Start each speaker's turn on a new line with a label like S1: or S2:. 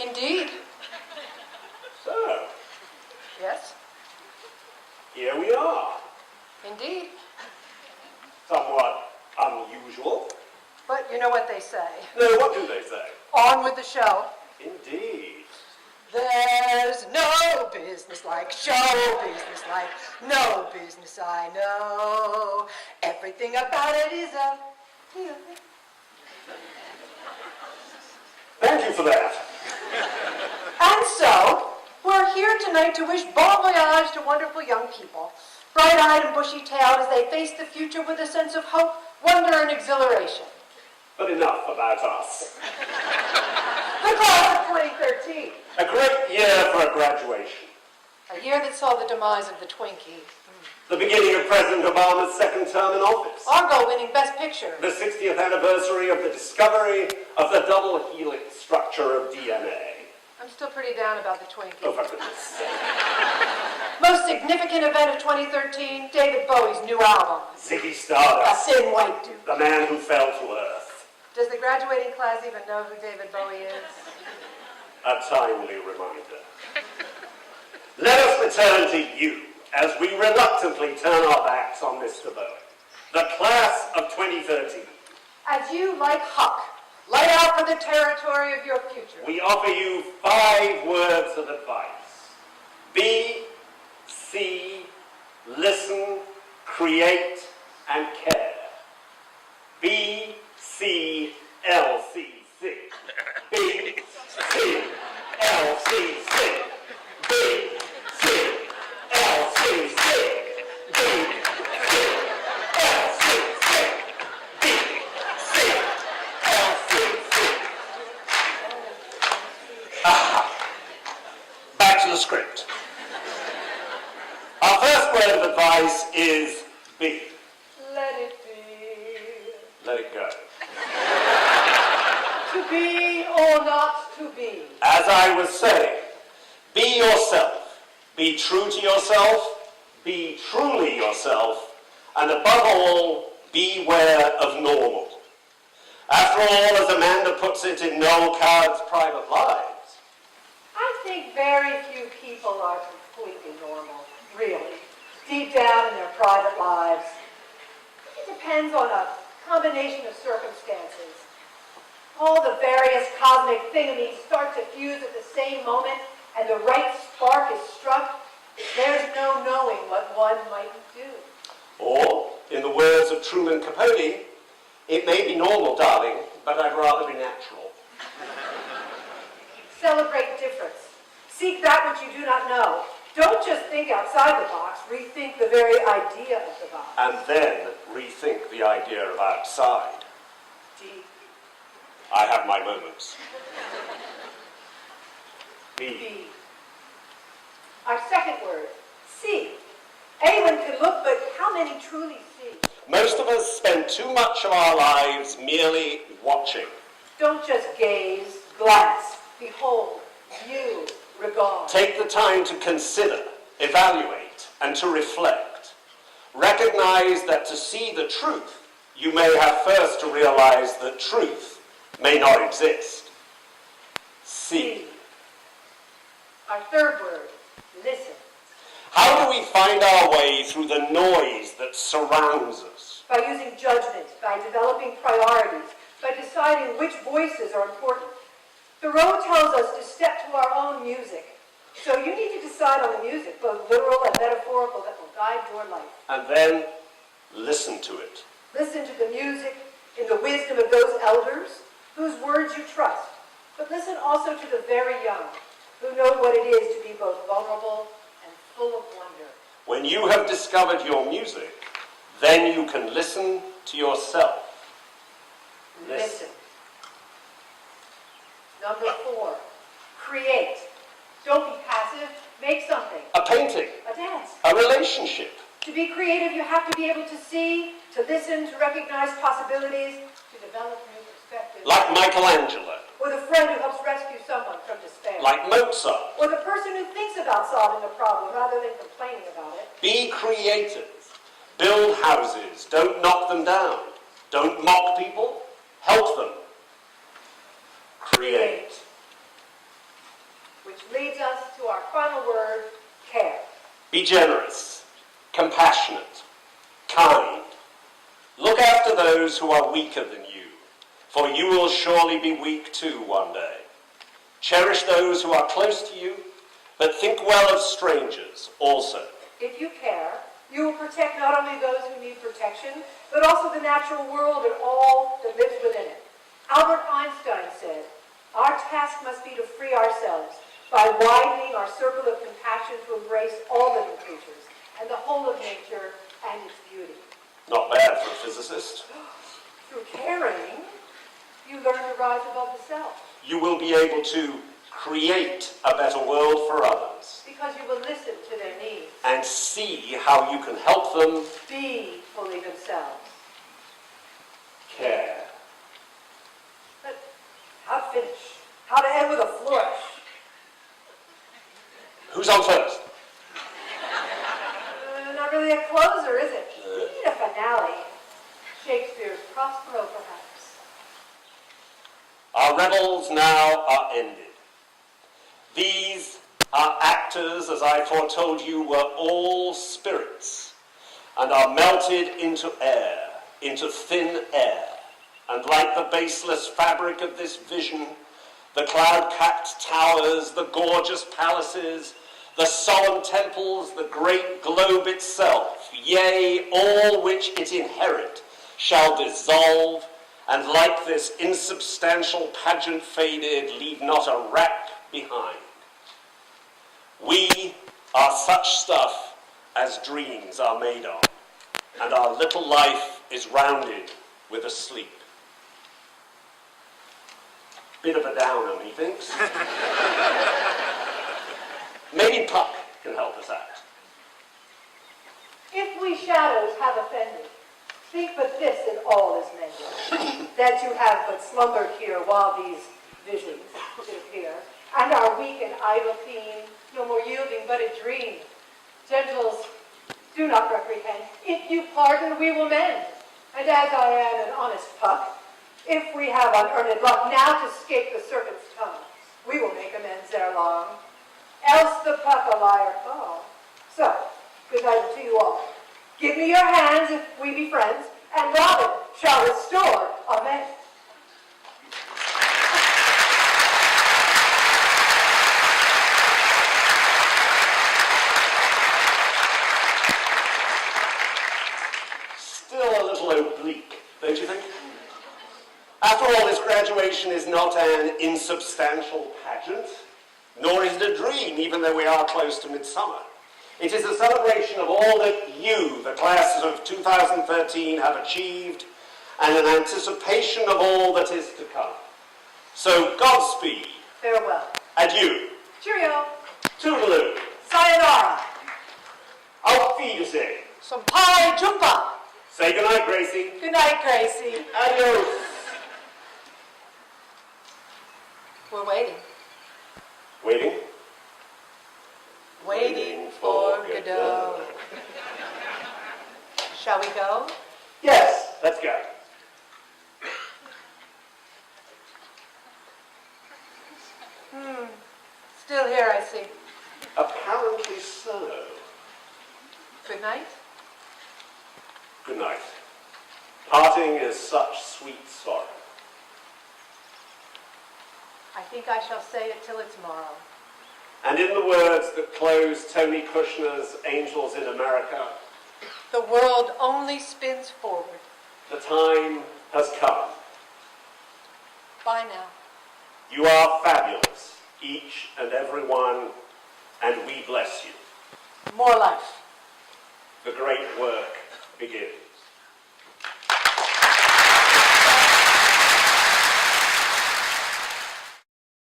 S1: Indeed.
S2: So,
S1: Yes.
S2: here we are.
S1: Indeed.
S2: Somewhat unusual.
S1: But you know what they say.
S2: No, what do they say?
S1: On with the show.
S2: Indeed.
S1: There's no business like show business like no business I know. Everything about it is a deal.
S2: Thank you for that.
S1: And so, we're here tonight to wish bon voyage to wonderful young people, bright-eyed and bushy-tailed as they face the future with a sense of hope, wonder, and exhilaration.
S2: But enough about us.
S1: The class of 2013.
S2: A great year for a graduation.
S1: A year that saw the demise of the Twinkie.
S2: The beginning of President Obama's second term in office.
S1: Argo winning Best Picture.
S2: The 60th anniversary of the discovery of the double helix structure of DNA.
S1: I'm still pretty down about the Twinkie.
S2: Oh, for goodness sake.
S1: Most significant event of 2013, David Bowie's new album.
S2: Ziggy
S1: A
S2: Stardust.
S1: thin white dude.
S2: The man who fell to earth.
S1: Does the graduating class even know who David Bowie is?
S2: A timely reminder. Let us return to you as we reluctantly turn our backs on Mr. Bowie. The class of 2013.
S1: As you, like Huck, lay out for the territory of your future.
S2: We offer you 5 words of advice. Be, see, listen, create, and care. B, C, L, C, C. B, C, L, C, C. B, C, L, C, C. B, C, L, C, C. B, C, L, C, C. Back to the script. Our first word of advice is be.
S1: Let it be.
S2: Let it go.
S1: To be or not to be.
S2: As I was saying, be yourself. Be true to yourself. Be truly yourself. And above all, beware of normal. After all, as Amanda puts it in Noel Coward's Private Lives,
S1: I think very few people are completely normal, really, deep down in their private lives. It depends on a combination of circumstances. All the various cosmic thingamies start to fuse at the same moment, and the right spark is struck. There's no knowing what one might do.
S2: or, in the words of Truman Capote, it may be normal, darling, but I'd rather be natural.
S1: Celebrate difference. Seek that which you do not know. Don't just think outside the box. Rethink the very idea of the box.
S2: And then rethink the idea of outside.
S1: Deep.
S2: I have my moments. B.
S1: B. Our second word, see. Anyone can look, but how many truly see?
S2: Most of us spend too much of our lives merely watching.
S1: Don't just gaze, glance, behold, view, regard.
S2: Take the time to consider, evaluate, and to reflect. Recognize that to see the truth, you may have first to realize that truth may not exist. See.
S1: Our third word, listen.
S2: How do we find our way through the noise that surrounds us?
S1: By using judgment, by developing priorities, by deciding which voices are important. Thoreau tells us to step to our own music. So you need to decide on the music, both literal and metaphorical, that will guide your life.
S2: And then listen to it.
S1: Listen to the music in the wisdom of those elders whose words you trust. But listen also to the very young, who know what it is to be both vulnerable and full of wonder.
S2: When you have discovered your music, then you can listen to yourself.
S1: Listen. Number 4, create. Don't be passive. Make something.
S2: A painting,
S1: A dance.
S2: a relationship.
S1: To be creative, you have to be able to see, to listen, to recognize possibilities, to develop new perspectives.
S2: Like Michelangelo,
S1: Or the friend who helps rescue someone from despair.
S2: like Mozart.
S1: Or the person who thinks about solving a problem rather than complaining about it.
S2: Be creative. Build houses. Don't knock them down. Don't mock people. Help them. Create. Be generous, compassionate, kind. Look after those who are weaker than you, for you will surely be weak too one day. Cherish those who are close to you, but think well of strangers also.
S1: If you care, you will protect not only those who need protection, but also the natural world and all that lives within it. Albert Einstein said, "Our task must be to free ourselves by widening our circle of compassion to embrace all living creatures and the whole of nature and its beauty."
S2: Not bad for a physicist.
S1: Through caring, you learn to rise above the self.
S2: You will be able to create a better world for others
S1: Because you will listen to their needs.
S2: and see how you can help them
S1: Be fully themselves.
S2: care.
S1: But how to finish? How to end with a flourish?
S2: Who's on first?
S1: Not really a closer, is it? We need a finale. Shakespeare's Prospero, perhaps.
S2: Our revels now are ended. These, our actors, as I foretold you, were all spirits, and are melted into air, into thin air, and like the baseless fabric of this vision, the cloud-capped towers, the gorgeous palaces, the solemn temples, the great globe itself, yea, all which it inherit, shall dissolve, and like this insubstantial pageant faded, leave not a wrack behind. We are such stuff as dreams are made of, and our little life is rounded with a sleep. Bit of a downer, methinks. Maybe Puck can help us out.
S1: If we shadows have offended, think but this in all is mended, that you have but slumbered here while these visions did appear, and our weak and idle theme, no more yielding but a dream. Gentles, do not reprehend. If you pardon, we will mend. And as I am an honest Puck, if we have unearned luck now to escape the serpent's tongue, we will make amends ere long. Else the Puck a liar fall. So, good night to you all. Give me your hands if we be friends, and Robin shall restore amends.
S2: Still a little oblique, don't you think? After all, this graduation is not an insubstantial pageant, nor is it a dream, even though we are close to midsummer. It is a celebration of all that you, the classes of 2013, have achieved, and an anticipation of all that is to come. So, Godspeed.
S1: Farewell.
S2: Adieu.
S1: Cheerio.
S2: Toodaloo.
S1: Sayonara.
S2: Auf Wiedersehen.
S1: Sampai jumpa.
S2: Say goodnight, Gracie.
S1: Good night, Gracie.
S2: Adios.
S1: We're waiting.
S2: Waiting?
S1: Waiting for Godot. Shall we go?
S2: Yes, let's go.
S1: Still here, I see.
S2: Apparently so.
S1: Good night.
S2: Good night. Parting is such sweet sorrow.
S1: I think I shall say it till it's morrow.
S2: And in the words that close Tony Kushner's Angels in America,
S1: The world only spins forward.
S2: the time has come.
S1: Bye now.
S2: You are fabulous, each and every one, and we bless you.
S1: More life.
S2: The great work begins.